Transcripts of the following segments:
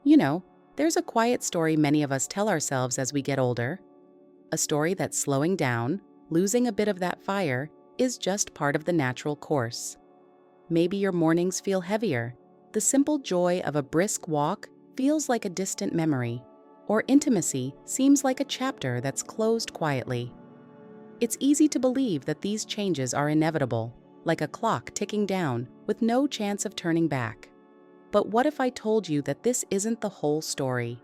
You know, there's a quiet story many of us tell ourselves as we get older. A story that slowing down, losing a bit of that fire, is just part of the natural course. Maybe your mornings feel heavier. The simple joy of a brisk walk feels like a distant memory, or intimacy seems like a chapter that's closed quietly. It's easy to believe that these changes are inevitable, like a clock ticking down with no chance of turning back. But what if I told you that this isn't the whole story?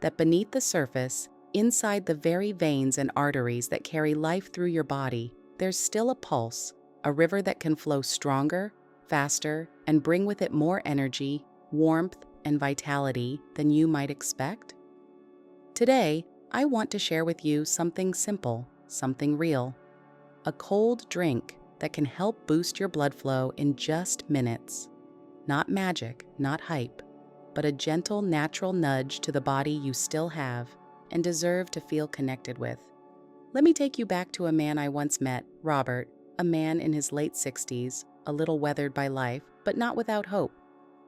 That beneath the surface, inside the very veins and arteries that carry life through your body, there's still a pulse, a river that can flow stronger, faster, and bring with it more energy, warmth, and vitality than you might expect? Today, I want to share with you something simple, something real. A cold drink that can help boost your blood flow in just minutes. Not magic, not hype, but a gentle, natural nudge to the body you still have and deserve to feel connected with. Let me take you back to a man I once met, Robert, a man in his late 60s, a little weathered by life, but not without hope.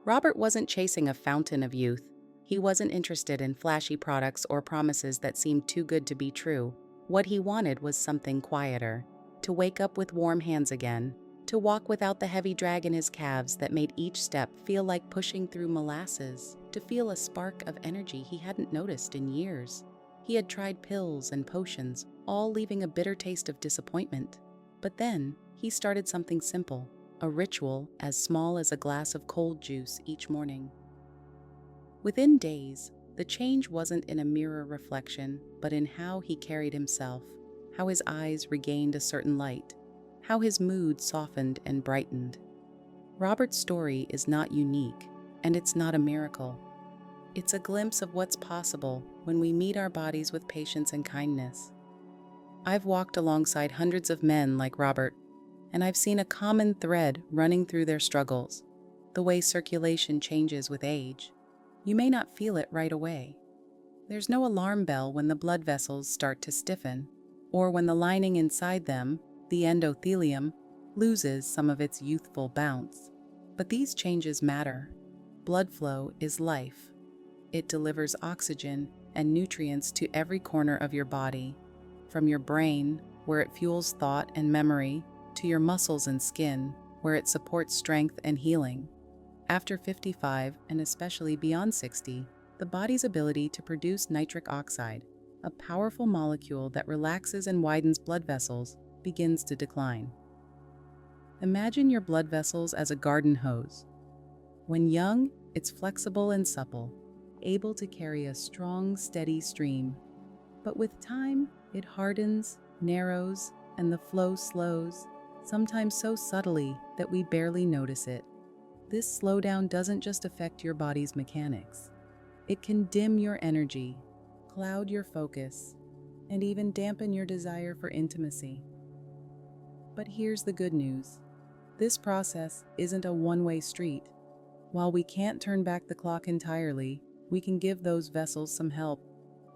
Robert wasn't chasing a fountain of youth. He wasn't interested in flashy products or promises that seemed too good to be true. What he wanted was something quieter, to wake up with warm hands again, to walk without the heavy drag in his calves that made each step feel like pushing through molasses, to feel a spark of energy he hadn't noticed in years. He had tried pills and potions, all leaving a bitter taste of disappointment. But then, he started something simple, a ritual as small as a glass of cold juice each morning. Within days, the change wasn't in a mirror reflection, but in how he carried himself, how his eyes regained a certain light, how his mood softened and brightened. Robert's story is not unique, and it's not a miracle. It's a glimpse of what's possible when we meet our bodies with patience and kindness. I've walked alongside hundreds of men like Robert, and I've seen a common thread running through their struggles, the way circulation changes with age. You may not feel it right away. There's no alarm bell when the blood vessels start to stiffen, or when the lining inside them, the endothelium, loses some of its youthful bounce. But these changes matter. Blood flow is life. It delivers oxygen and nutrients to every corner of your body, from your brain, where it fuels thought and memory, to your muscles and skin, where it supports strength and healing. After 55, and especially beyond 60, the body's ability to produce nitric oxide, a powerful molecule that relaxes and widens blood vessels, begins to decline. Imagine your blood vessels as a garden hose. When young, it's flexible and supple, able to carry a strong, steady stream. But with time, it hardens, narrows, and the flow slows, sometimes so subtly that we barely notice it. This slowdown doesn't just affect your body's mechanics. It can dim your energy, cloud your focus, and even dampen your desire for intimacy. But here's the good news. This process isn't a one-way street. While we can't turn back the clock entirely, we can give those vessels some help,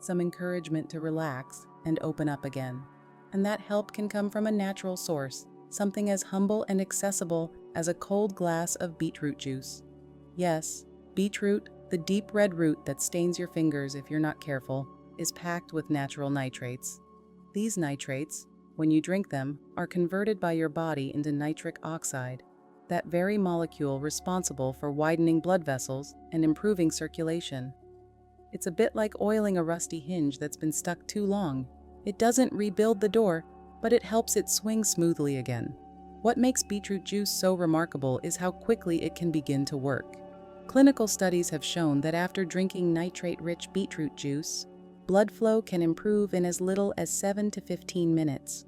some encouragement to relax and open up again. And that help can come from a natural source, something as humble and accessible as a cold glass of beetroot juice. Yes, beetroot, the deep red root that stains your fingers if you're not careful, is packed with natural nitrates. These nitrates, when you drink them, are converted by your body into nitric oxide, that very molecule responsible for widening blood vessels and improving circulation. It's a bit like oiling a rusty hinge that's been stuck too long. It doesn't rebuild the door, but it helps it swing smoothly again. What makes beetroot juice so remarkable is how quickly it can begin to work. Clinical studies have shown that after drinking nitrate-rich beetroot juice, blood flow can improve in as little as 7 to 15 minutes.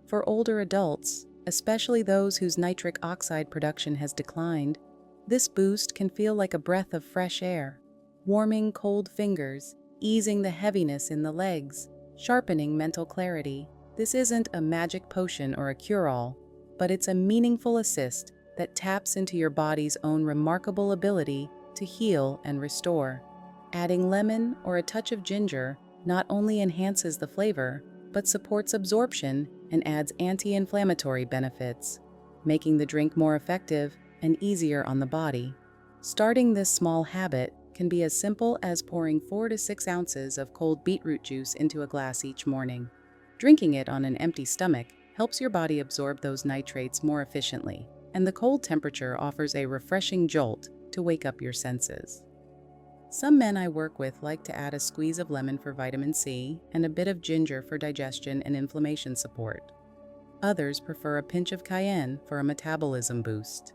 For older adults, especially those whose nitric oxide production has declined, this boost can feel like a breath of fresh air, warming cold fingers, easing the heaviness in the legs, sharpening mental clarity. This isn't a magic potion or a cure-all, but it's a meaningful assist that taps into your body's own remarkable ability to heal and restore. Adding lemon or a touch of ginger not only enhances the flavor, but supports absorption and adds anti-inflammatory benefits, making the drink more effective and easier on the body. Starting this small habit can be as simple as pouring 4 to 6 ounces of cold beetroot juice into a glass each morning. Drinking it on an empty stomach helps your body absorb those nitrates more efficiently, and the cold temperature offers a refreshing jolt to wake up your senses. Some men I work with like to add a squeeze of lemon for vitamin C and a bit of ginger for digestion and inflammation support. Others prefer a pinch of cayenne for a metabolism boost.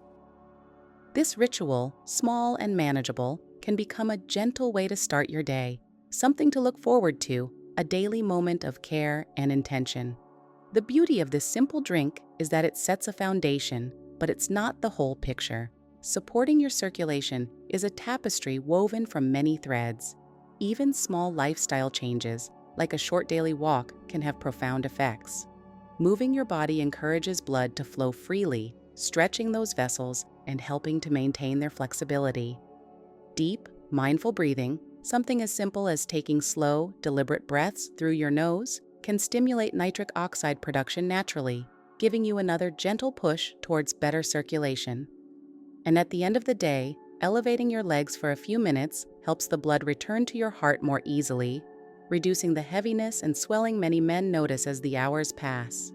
This ritual, small and manageable, can become a gentle way to start your day, something to look forward to, a daily moment of care and intention. The beauty of this simple drink is that it sets a foundation, but it's not the whole picture. Supporting your circulation is a tapestry woven from many threads. Even small lifestyle changes, like a short daily walk, can have profound effects. Moving your body encourages blood to flow freely, stretching those vessels and helping to maintain their flexibility. Deep, mindful breathing, something as simple as taking slow, deliberate breaths through your nose, can stimulate nitric oxide production naturally, giving you another gentle push towards better circulation. And at the end of the day, elevating your legs for a few minutes helps the blood return to your heart more easily, reducing the heaviness and swelling many men notice as the hours pass.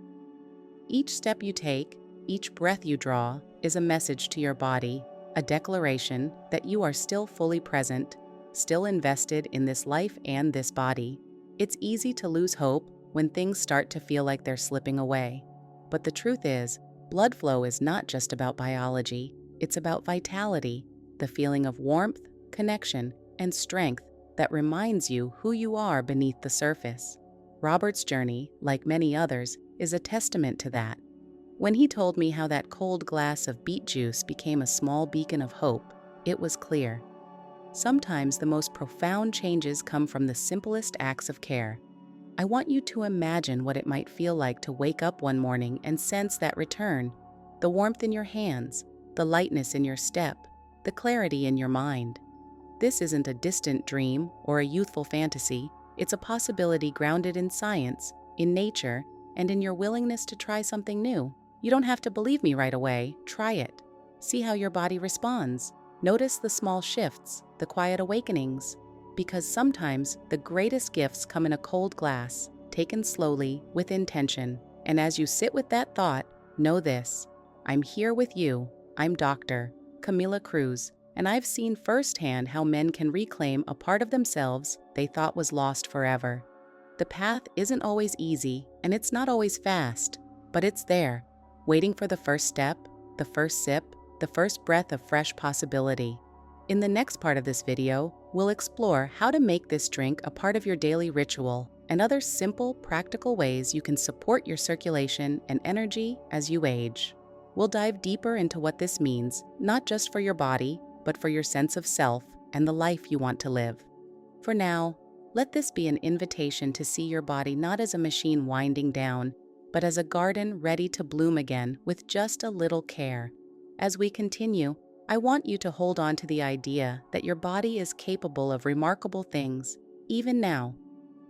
Each step you take, each breath you draw, is a message to your body, a declaration that you are still fully present, still invested in this life and this body. It's easy to lose hope when things start to feel like they're slipping away. But the truth is, blood flow is not just about biology. It's about vitality, the feeling of warmth, connection, and strength that reminds you who you are beneath the surface. Robert's journey, like many others, is a testament to that. When he told me how that cold glass of beet juice became a small beacon of hope, it was clear. Sometimes the most profound changes come from the simplest acts of care. I want you to imagine what it might feel like to wake up one morning and sense that return, the warmth in your hands, the lightness in your step, the clarity in your mind. This isn't a distant dream or a youthful fantasy. It's a possibility grounded in science, in nature, and in your willingness to try something new. You don't have to believe me right away. Try it. See how your body responds. Notice the small shifts, the quiet awakenings, because sometimes the greatest gifts come in a cold glass, taken slowly, with intention. And as you sit with that thought, know this: I'm here with you. I'm Dr. Camila Cruz, and I've seen firsthand how men can reclaim a part of themselves they thought was lost forever. The path isn't always easy, and it's not always fast, but it's there, waiting for the first step, the first sip, the first breath of fresh possibility. In the next part of this video, we'll explore how to make this drink a part of your daily ritual and other simple, practical ways you can support your circulation and energy as you age. We'll dive deeper into what this means, not just for your body, but for your sense of self and the life you want to live. For now, let this be an invitation to see your body not as a machine winding down, but as a garden ready to bloom again with just a little care. As we continue, I want you to hold on to the idea that your body is capable of remarkable things, even now.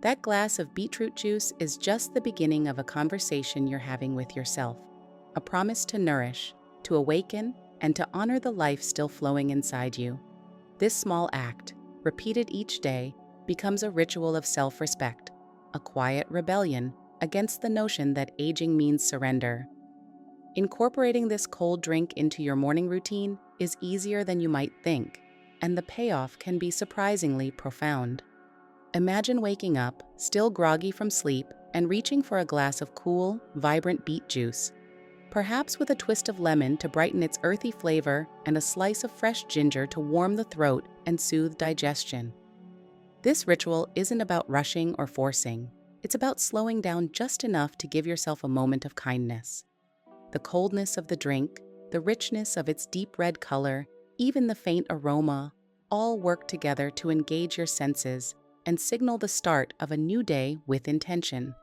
That glass of beetroot juice is just the beginning of a conversation you're having with yourself. A promise to nourish, to awaken, and to honor the life still flowing inside you. This small act, repeated each day, becomes a ritual of self-respect, a quiet rebellion against the notion that aging means surrender. Incorporating this cold drink into your morning routine is easier than you might think, and the payoff can be surprisingly profound. Imagine waking up, still groggy from sleep, and reaching for a glass of cool, vibrant beet juice, perhaps with a twist of lemon to brighten its earthy flavor and a slice of fresh ginger to warm the throat and soothe digestion. This ritual isn't about rushing or forcing. It's about slowing down just enough to give yourself a moment of kindness. The coldness of the drink, the richness of its deep red color, even the faint aroma, all work together to engage your senses and signal the start of a new day with intention.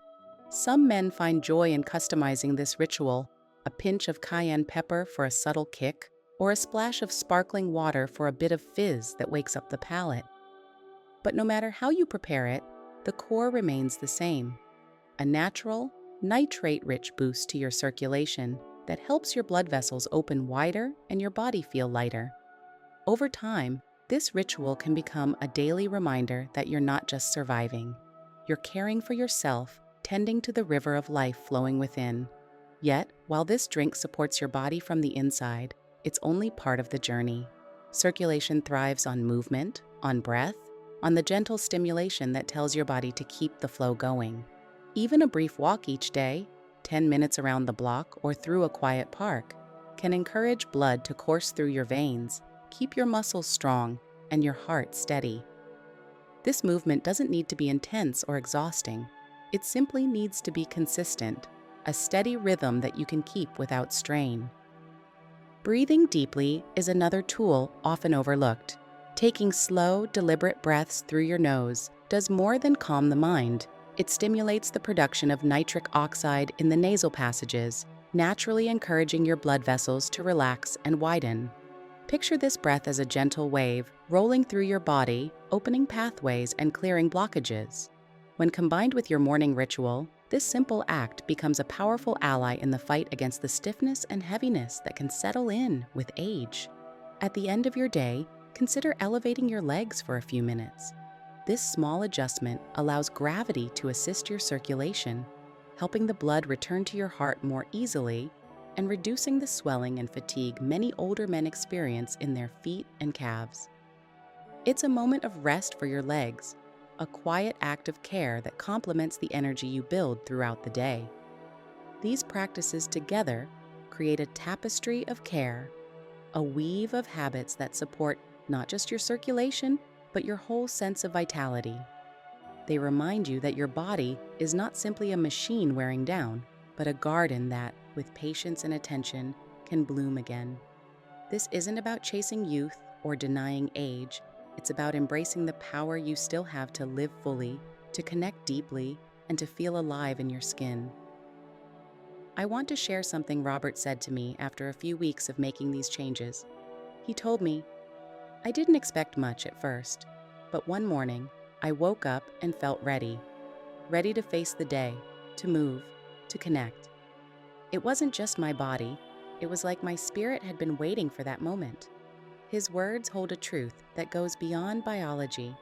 Some men find joy in customizing this ritual, a pinch of cayenne pepper for a subtle kick, or a splash of sparkling water for a bit of fizz that wakes up the palate. But no matter how you prepare it, the core remains the same: a natural, nitrate-rich boost to your circulation that helps your blood vessels open wider and your body feel lighter. Over time, This ritual can become a daily reminder that you're not just surviving. You're caring for yourself, tending to the river of life flowing within. Yet, while this drink supports your body from the inside, it's only part of the journey. Circulation thrives on movement, on breath, on the gentle stimulation that tells your body to keep the flow going. Even a brief walk each day, 10 minutes around the block or through a quiet park, can encourage blood to course through your veins, keep your muscles strong, and your heart steady. This movement doesn't need to be intense or exhausting. It simply needs to be consistent, a steady rhythm that you can keep without strain. Breathing deeply is another tool often overlooked. Taking slow, deliberate breaths through your nose does more than calm the mind. It stimulates the production of nitric oxide in the nasal passages, naturally encouraging your blood vessels to relax and widen. Picture this breath as a gentle wave rolling through your body, opening pathways and clearing blockages. When combined with your morning ritual, this simple act becomes a powerful ally in the fight against the stiffness and heaviness that can settle in with age. At the end of your day, consider elevating your legs for a few minutes. This small adjustment allows gravity to assist your circulation, helping the blood return to your heart more easily and reducing the swelling and fatigue many older men experience in their feet and calves. It's a moment of rest for your legs, a quiet act of care that complements the energy you build throughout the day. These practices together create a tapestry of care, a weave of habits that support not just your circulation, but your whole sense of vitality. They remind you that your body is not simply a machine wearing down, but a garden that, with patience and attention, can bloom again. This isn't about chasing youth or denying age. It's about embracing the power you still have to live fully, to connect deeply, and to feel alive in your skin. I want to share something Robert said to me after a few weeks of making these changes. He told me, "I didn't expect much at first, but one morning, I woke up and felt ready to face the day, to move, to connect. It wasn't just my body, it was like my spirit had been waiting for that moment." His words hold a truth that goes beyond biology.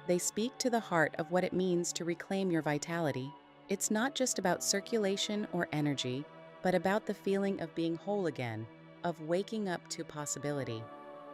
They speak to the heart of what it means to reclaim your vitality. It's not just about circulation or energy, but about the feeling of being whole again, of waking up to possibility.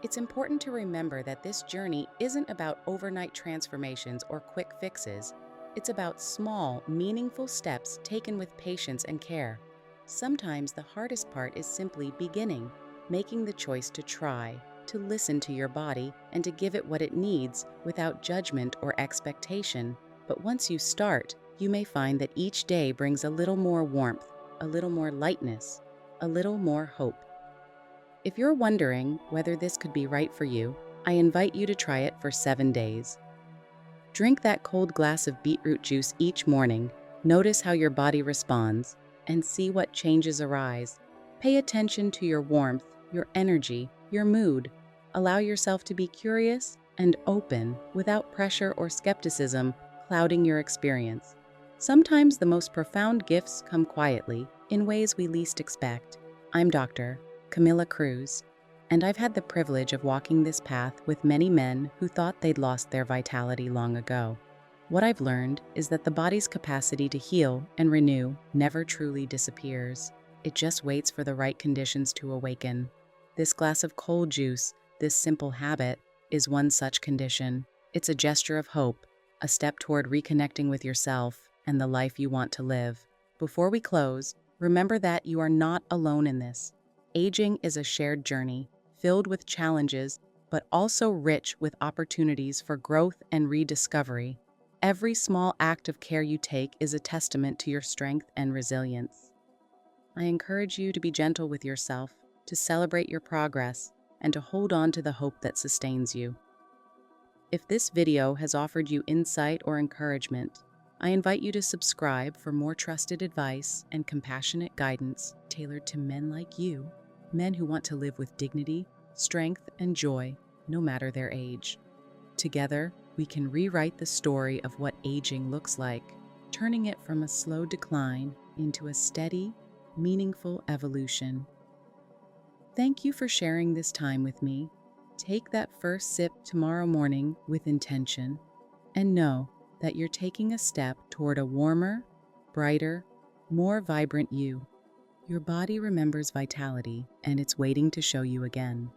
It's important to remember that this journey isn't about overnight transformations or quick fixes. It's about small, meaningful steps taken with patience and care. Sometimes the hardest part is simply beginning, making the choice to try, to listen to your body, and to give it what it needs without judgment or expectation. But once you start, you may find that each day brings a little more warmth, a little more lightness, a little more hope. If you're wondering whether this could be right for you, I invite you to try it for 7 days. Drink that cold glass of beetroot juice each morning, notice how your body responds, and see what changes arise. Pay attention to your warmth, your energy, your mood. Allow yourself to be curious and open without pressure or skepticism clouding your experience. Sometimes the most profound gifts come quietly, in ways we least expect. I'm Dr. Camila Cruz, and I've had the privilege of walking this path with many men who thought they'd lost their vitality long ago. What I've learned is that the body's capacity to heal and renew never truly disappears. It just waits for the right conditions to awaken. This glass of cold juice, this simple habit, is one such condition. It's a gesture of hope, a step toward reconnecting with yourself and the life you want to live. Before we close, remember that you are not alone in this. Aging is a shared journey, filled with challenges, but also rich with opportunities for growth and rediscovery. Every small act of care you take is a testament to your strength and resilience. I encourage you to be gentle with yourself, to celebrate your progress, and to hold on to the hope that sustains you. If this video has offered you insight or encouragement, I invite you to subscribe for more trusted advice and compassionate guidance tailored to men like you, men who want to live with dignity, strength, and joy, no matter their age. Together, we can rewrite the story of what aging looks like, turning it from a slow decline into a steady, meaningful evolution. Thank you for sharing this time with me. Take that first sip tomorrow morning with intention and know that you're taking a step toward a warmer, brighter, more vibrant you. Your body remembers vitality and it's waiting to show you again.